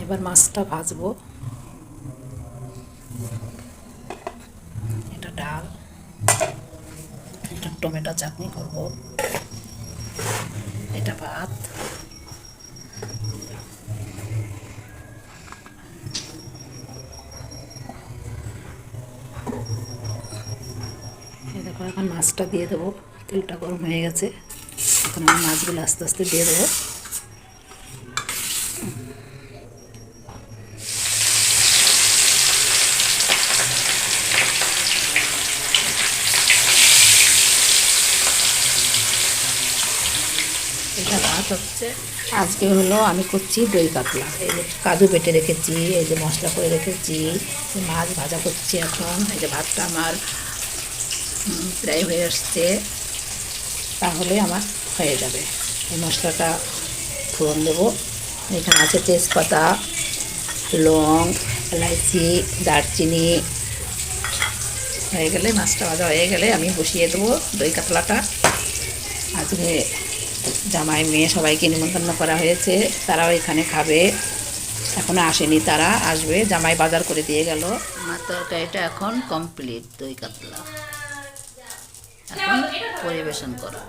এবার মাছটা ভাজবো। এটা ডাল, এটা টমেটো চাটনি করব, এটা ভাত। দেখো এখন মাছটা দিয়ে দেবো। তেলটা গরম হয়ে গেছে, এখন আমি মাছগুলো আস্তে আস্তে দিয়ে দেবো। এটা ভাত হচ্ছে। আজকে হলো আমি করছি দই কাতলা। এই যে কাজু বেটে রেখেছি, এই যে মশলা করে রেখেছি, মাছ ভাজা করছি এখন। এই যে ভাতটা আমার প্রায় হয়ে আসছে, তাহলে আমার হয়ে যাবে। এই মশলাটা ফোড়ন দেবো। এখানে আছে তেজপাতা, লং, এলাইচি, দারচিনি। হয়ে গেলে, মাছটা ভাজা হয়ে গেলে আমি বসিয়ে দেবো দই কাতলাটা। আজকে জামাই মেয়ে সবাইকে নিমন্ত্রণ করা হয়েছে, তারাও এখানে খাবে। এখনো আসেনি, তারা আসবে। জামাই বাজার করে দিয়ে গেল। আমার তরকারিটা এখন কমপ্লিট, দই কাতলা। এখন পরিবেশন করব।